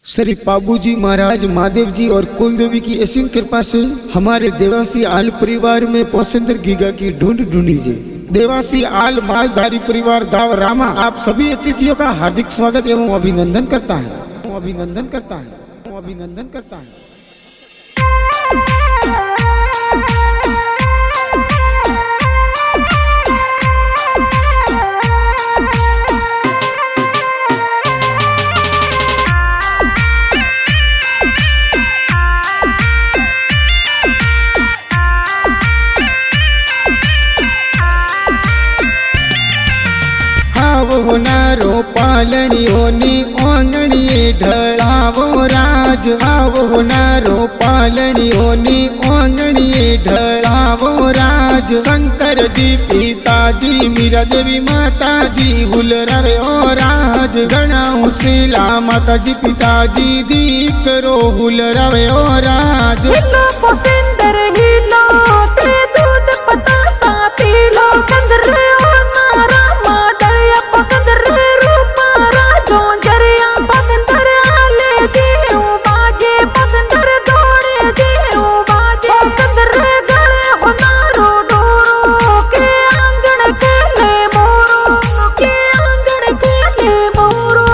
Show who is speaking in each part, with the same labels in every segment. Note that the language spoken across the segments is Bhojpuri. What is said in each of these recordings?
Speaker 1: श्री पाबूजी महाराज महादेव जी और कुलदेवी की असीम कृपा से हमारे देवासी आल परिवार में पौसेंद्र गीगा की ढूंढ ढूंढीजिए। देवासी आल मालधारी परिवार दाव रामा आप सभी अतिथियों का हार्दिक स्वागत एवं अभिनंदन करता है। अभिनंदन करता है। अभिनंदन करता है। नारो पालणियोनी ओंगणी ढळावो राज आवो नारो पालणियोनी ओंगणी ढळावो राज शंकर जी पिताजी मीरा देवी माताजी हुलरावे ओ राज गणाऊ शिला माताजी पिताजी दीकरो हुलरावे ओ राज
Speaker 2: हिलो पौसेंद्र हिलो ते दूध पतासा पीलो संदर ओ नारा मादया पौसेंद्र रूपा राजो जरिया पौसेंद्र आले जीव बाजे पौसेंद्र दौड़े जीव बाजे पौसेंद्र गले हो नारो डोरो के आंगन के ले मोरो के आंगन के ले मोरो।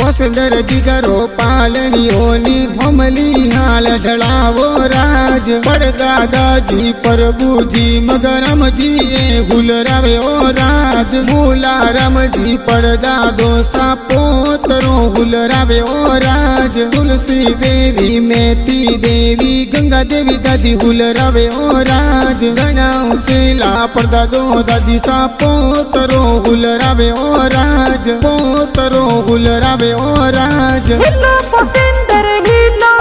Speaker 1: पौसेंद्र दिगरो पालणियोनी हमली हाल ढळावो राज बड़दादा जी प्रभु जी मगरम जी ए हुलरावे ओ राज मूलाराम जी पड़दादो सापोतरो हुलरावे ओ राज तुलसी देवी मेती देवी गंगा देवी दादी हुलरावे ओ राज गणाऊ शिला पड़दादो दादी सापोतरो हुलरावे ओ राज पोतरो हुलरावे ओ राज
Speaker 2: हिलो पौसेंद्र हिलो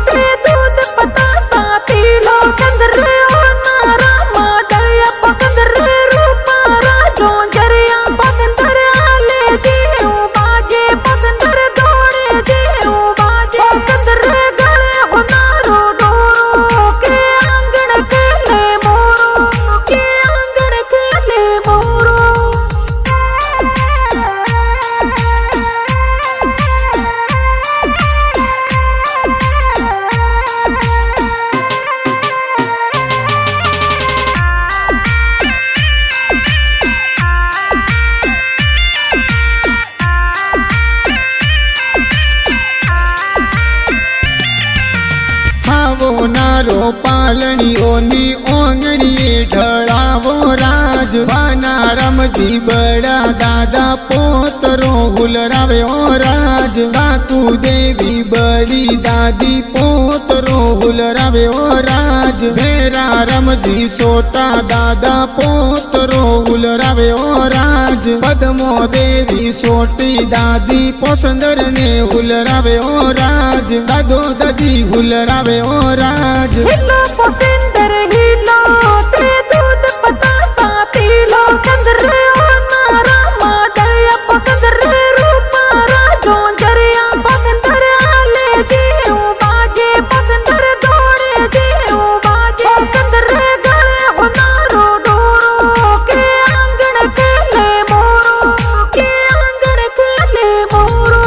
Speaker 2: ते दूध पतासा पीलो संदर ओ नारा मादया पौसेंद्र रूपा राजो जरिया पौसेंद्र आले जीव बाजे पौसेंद्र दौड़े जीव बाजे पौसेंद्र गले हो नारो डोरो के आंगन के ले मोरो के आंगन के ले मोरो।
Speaker 1: आवो नारो पालणियोनी ओंगणी ढळावो राज वानाराम जी बड़ा दादा पोतरो हुलरावे ओ राज काकू देवी बड़ी दादी पोतरो हुलरावे ओ राज भेराराम जी सोटा दादा पोतरो हुलरावे ओ राज पद्मो देवी सोटी दादी पौसेंद्र ने हुलरावे ओ राज दादो दादी हुलरावे ओ राज
Speaker 2: हिलो पौसेंद्र हिलो ते दूध पतासा पीलो संदर ओ नारा मादया पौसेंद्र रूपा राजो जरिया पौसेंद्र आले जीव बाजे पौसेंद्र दौड़े जीव बाजे पौसेंद्र गले हो नारो डोरो के आंगन के ले मोरो के आंगन के ले मोरो।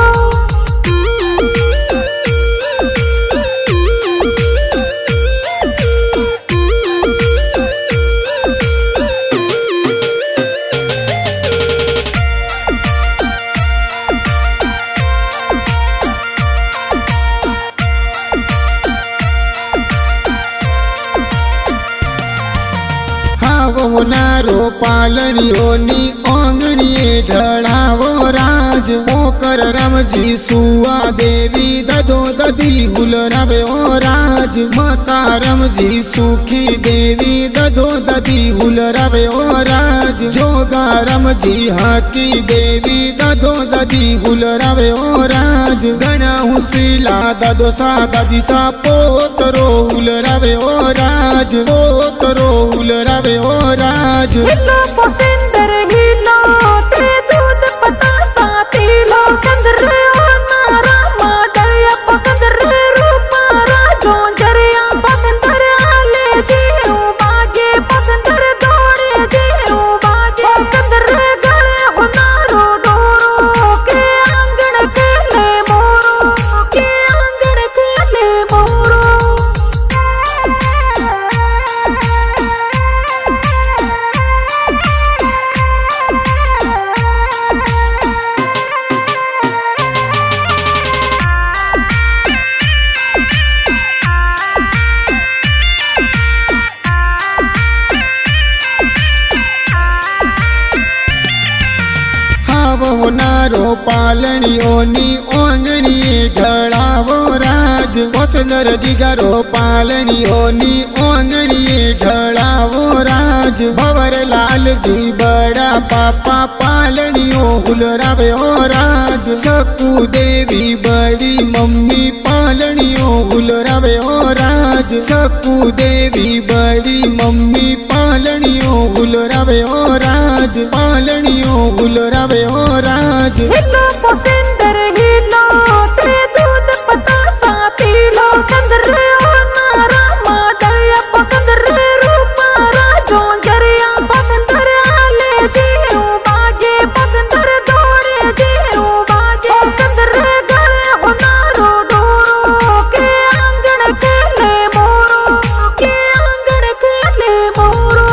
Speaker 2: आवो नारो पालणियोनी ओंगणी ढळावो राज
Speaker 1: पोकर रमजी सुआ देवी ददो ददी हुलरावे ओ राज माता रमजी सुखी देवी ददो ददी हुलरावे ओ राज जोगा रमजी हाथी देवी ददो ददी हुलरावे ओ राज गणा हुसीला ददो सा ददी सा पोतरो हुलरावे ओ राज पोतरो हुलरावे ओ राज
Speaker 2: हिलो पोसिंदर हिलो ते दूध पतासा पीलो संदर ओ नारा मादया पोसिंदर रूपा राजो जरिया पोसिंदर आले जीरो बाजे पोसिंदर दौड़े जीरो बाजे पोसिंदर गले हुनारो डोरो के आंगन खेले मोरो के आंगन खेले मोरो
Speaker 1: नारो पालणियोनी ओंगणी ढळावो राज वसनर दिगारो पालणियोनी ओंगणी ढळावो राज भवर लाल जी बड़ा पापा पालणियो हुलरावे ओ राज सकू देवी बड़ी मम्मी पालणियो हुलरावे ओ राज सकू देवी बड़ी मम्मी पालणियो हुलरावे ओ राज पालणियो हुलरावे ओ राज
Speaker 2: हिलो पोसिंदर हिलो ते दूध पतासा पीलो संदर ओ नारा मादया पोसिंदर रूपा राजो जरिया पोसिंदर आले जीरो बाजे पोसिंदर दौड़े जीरो बाजे पोसिंदर गले हुनारो डोरो के आंगन खेले मोरो के आंगन खेले मोरो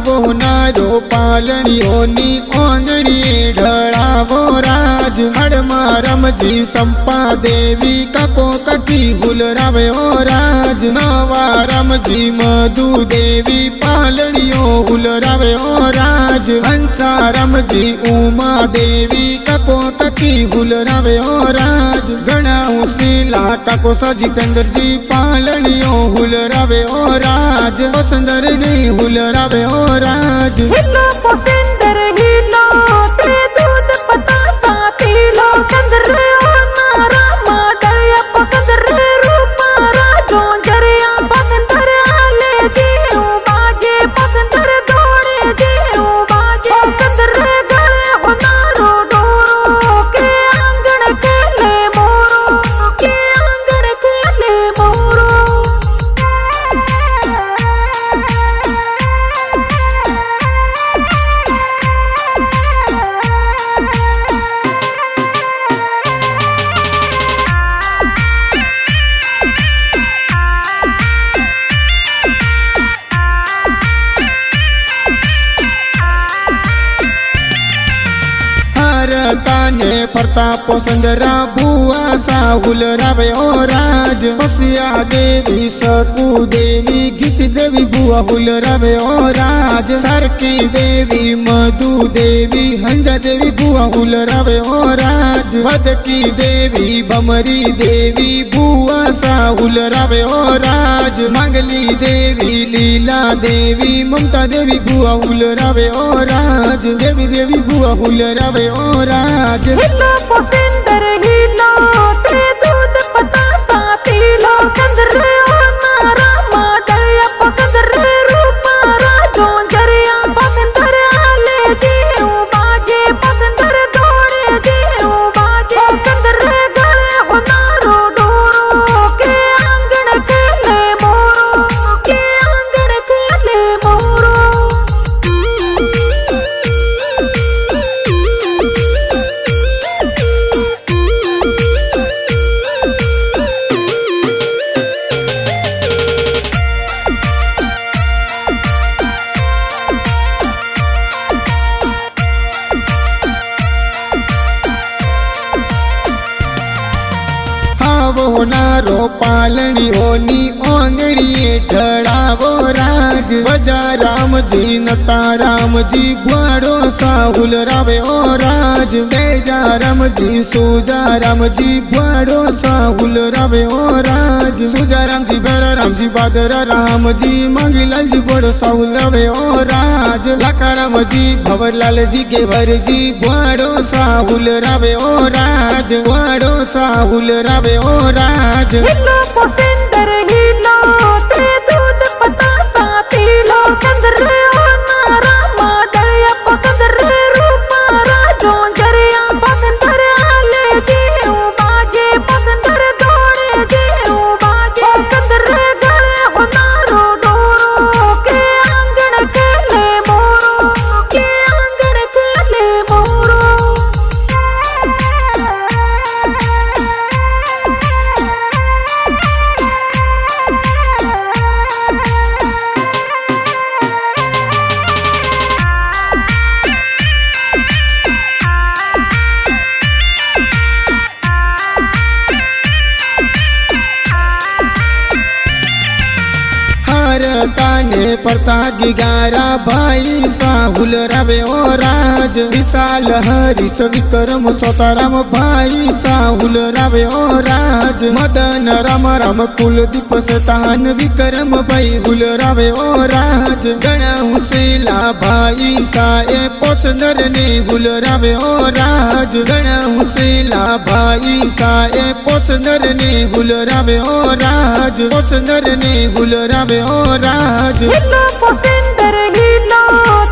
Speaker 1: वो नारो पालणियोनी ओंगणी ढळावो राज हडमा रमजी संपा देवी कको ककी हुलरावे ओ राज नवा रमजी मधु देवी पालणियो हुलरावे ओ राज हंसा रमजी उमा देवी कको ककी हुलरावे ओ राज गणा उसीला कको सजिकंदर जी पालणियो हुलरावे ओ राज वसंदर ने हुलरावे ओ राज
Speaker 2: हिलो पोसिंदर हिलो ते दूध पतासा पीलो संदर ओ नारा मादया पोसिंदर रूपा राजो जरिया पोसिंदर आले जीरो बाजे पोसिंदर दौड़े जीरो बाजे पोसिंदर गले हुनारो डोरो के आंगन खेले मोरो के आंगन खेले मोरो
Speaker 1: ताने प्रताप सुंदरा भुआ सा हुलरावे ओ राज बसिया देवी सकू देवी घिस देवी बुआ हुलरावे ओ राज सरकी देवी मधु देवी हंजा देवी बुआ हुलरावे ओ राज भदकी देवी भमरी देवी बुआ सा हुलरावे ओ राज मंगली देवी लीला देवी ममता देवी बुआ हुलरावे ओ राज देवी देवी बुआ हुलरावे ओ राज
Speaker 2: हिलो पोसिंदर हिलो ते दूध पतासा पीलो संदर ओ नारा मादया पोसिंदर रूपा राजो जरिया पोसिंदर आले जीरो बाजे पोसिंदर दौड़े जीरो बाजे पोसिंदर गले हुनारो डोरो के आंगन खेले मोरो के आंगन खेले मोरो
Speaker 1: આવનારો પાલણીઓની ઓંગળીએ ઢળાવો રાજ બજા રામજી નતા રામજી ભવાડો સાહુલ રાવે ઓ રાજ બેજા રામજી સુજા રામજી ભવાડો સાહુલ રાવે ઓ રાજ સુજા રામજી ભેરા રામજી બાદરા રામજી મંગીલાલજી ભવાડો સાહુલ રાવે ઓ રાજ લાકા રામજી ભવરલાલજી ગેવરજી ભવાડો સાહુલ રાવે ઓ રાજ ભવાડો સાહુલ રાવે ઓ राज
Speaker 2: हिलो पसंदर हिलो ते दूध बतासा पीलो संदर हो नारा मादया पसंदर रूपा राजो जरिया पसंदर आले जीव बाजे पसंदर दौड़े जीव बाजे पसंदर गले हो नारो डोरो के आंगन खेले मोरो के आंगन खेले मोरो
Speaker 1: काने परता गिगारा भाई साहुल रावे ओ राज विशाल हरीश विक्रम सोताराम भाई साहुल रावे ओ राज मदन राम राम कुलदीप सतान विक्रम भाई हुल रावे ओ राज गणहुशीला भाई साए पोसनर ने हुल रावे ओ राज गणहुशीला भाई साए पोसनर ने हुल रावे ओ राज पोसनर ने हुल रावे ओ राज
Speaker 2: हिलो पसंदर हिलो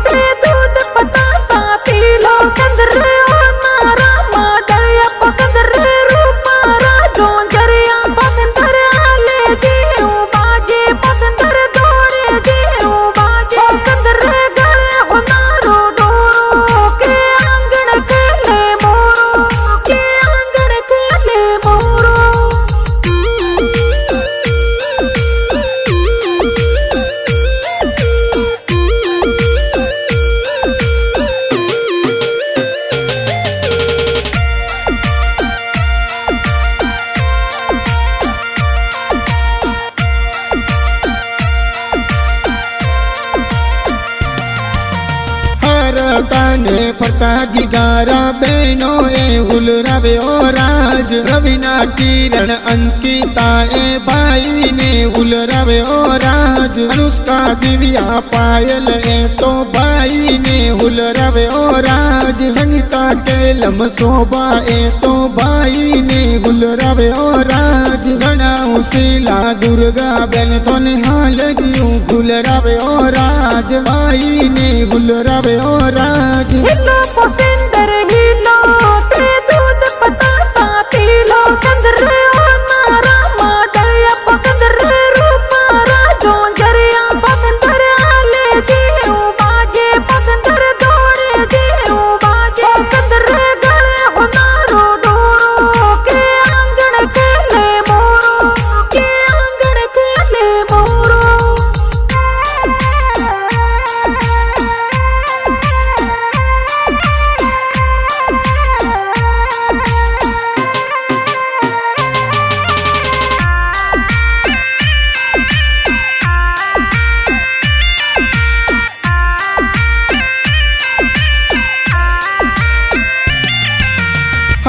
Speaker 2: ते दूध बतासा पीलो संदर हो नारा मादया पसंदर रूपा राजो जरिया पसंदर आले जीव बाजे पसंदर दौड़े जीव बाजे पसंदर गले हो नारो डोरो के आंगन खेले मोरो के आंगन खेले मोरो
Speaker 1: काने फरता गिगारा बहनों ए हुल रावे ओ राज रवीना किरण अंकिता ए भाई ने हुल रावे ओ राज अनुष्का दिव्या पायल ए तो भाई ने हुल रावे ओ राज संगीता केलम शोभा ए तो भाई ने हुल रावे ओ राज गणहुशीला दुर्गा बेन तो निहाल गियूं हुल रावे ओ राज भाई ने हुल रावे ओ राज
Speaker 2: हिलो पसंदर हिलो ते दूध बतासा पीलो संदर हो नारा मादया पसंदर रूपा राजो जरिया पसंदर आले जीव बाजे पसंदर दौड़े जीव बाजे पसंदर गले हो नारो डोरो के आंगन खेले मोरो के आंगन खेले मोरो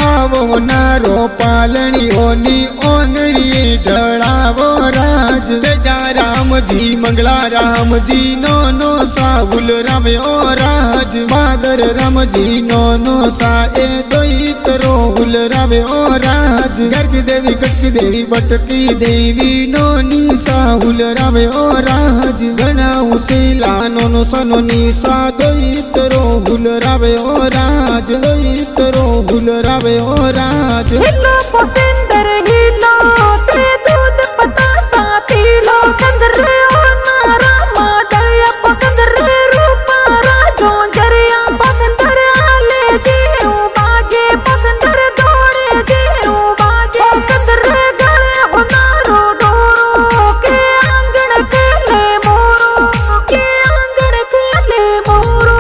Speaker 1: આવનારો પાલણીઓની ઓંગળી ઢળાવો રાજ તેજા રામજી મંગલા રામજી નો સાહુલ રાવે ઓ રાજ માગર રામજી નો સાએ દોઈતરો હુલ રાવે ઓ રાજ ગર્ગ દેવી કટક દેવી બટકી દેવી નોની સાહુલ રાવે ઓ રાજ ગણहुशीला નો સનોની સા દોઈતરો હુલ રાવે ઓ રાજ દોઈતરો હુલ રાવે ओ राज
Speaker 2: हिलो पसंदर हिलो ते दूध बतासा पीलो संदर हो नारा मादया पसंदर रूपा राजो जरिया पसंदर आले जीव बाजे पसंदर दौड़े जीव बाजे पसंदर गले हो नारो डोरो के आंगन खेले मोरो के आंगन खेले मोरो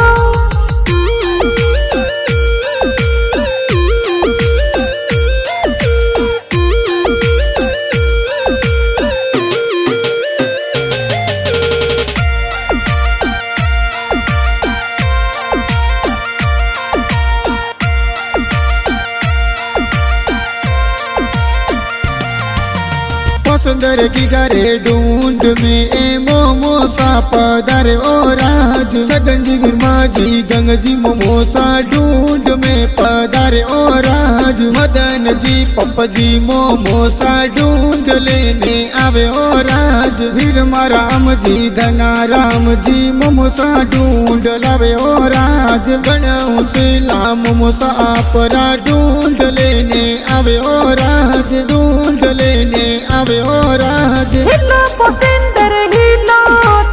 Speaker 1: पसंदर की करे ढूंढ में ए मोमोसा पधारे ओ राज सगन जी गिरमा जी गंग जी मोमोसा ढूंढ में पधारे ओ राज मदन जी पप्पा जी मोमोसा ढूंढ लेने आवे ओ राज वीरमा राम जी धना राम जी मोमोसा ढूंढ लावे ओ राज गणऊ सिला मोमोसा आपरा ढूंढ लेने आवे ओ राज ढूंढ लेने आवे ओ राज
Speaker 2: हिलो पसंदर हिलो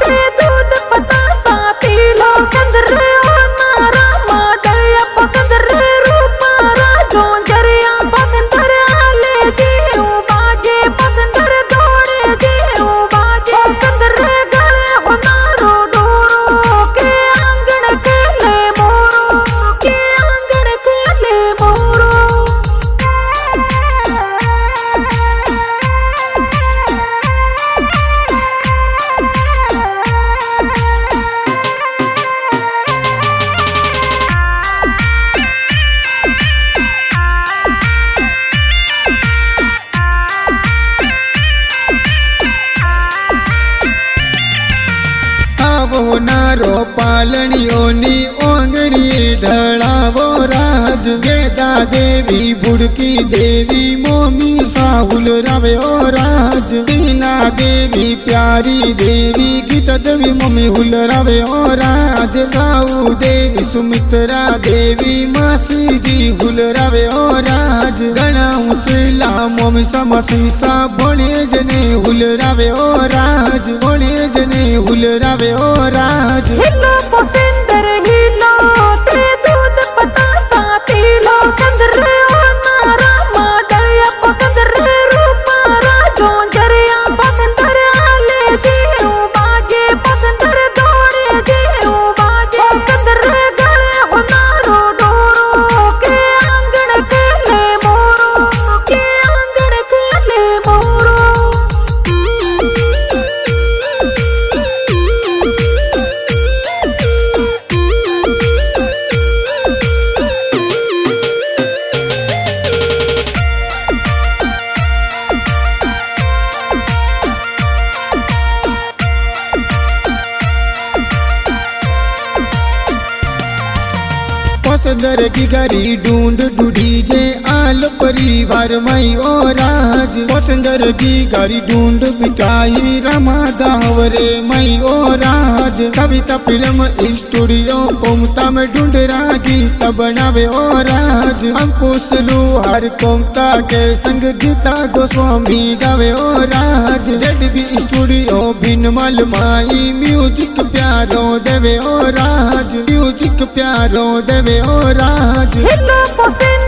Speaker 2: ते दूध बतासा पीलो संदर ओ नारामा दया पसंदर रूपा राजो जरिया पसंदर आले जीरो बाजे पसंदर दौड़े जीरो बाजे पसंदर गले होनारो डोरो के आंगन खेले मोरो के आंगन खेले मोरो
Speaker 1: आवो नारो पालनियोनी ओंगड़ी ढलावो राज गेदा देवी बुड़की देवी मोमी साहुल रावे ओ राज दीना देवी प्यारी देवी गीता देवी मम्मी हुल रावे ओ राज साहू देवी सुमित्रा देवी मासी जी हुल रावे ओ राज गणाऊ सिला मोमी समसी सा भोणे जने हुल रावे ओ राज भोणे जने हुल रावे ओ राज
Speaker 2: हिलो पसंदर हिलो ते दूध बतासा पीलो संदर ओ नारामा दया पसंदर रूपा राजो जरिया पसंदर आले जीरो बाजे पसंदर दौड़े जीरो बाजे पसंदर गले होनारो डोरो के आंगन खेले मोरो के आंगन खेले मोरो
Speaker 1: पसंदर की गरी ढूंढ ढूंढी जे आल परिवार मई ओ राज पसंदर की गरी ढूंढ बिटाई रमा दावरे मई ओ राज कविता फिल्म स्टूडियो कोमता में ढूंढ रहा गीत बनावे ओ राज अंकुश लुहार कोमता के संग गीता गोस्वामी गावे ओ राज जेडबी स्टूडियो भिनमल माई म्यूजिक प्यारो देवे ओ राज म्यूजिक प्यारो देवे ओ राज
Speaker 2: हिलो पसंद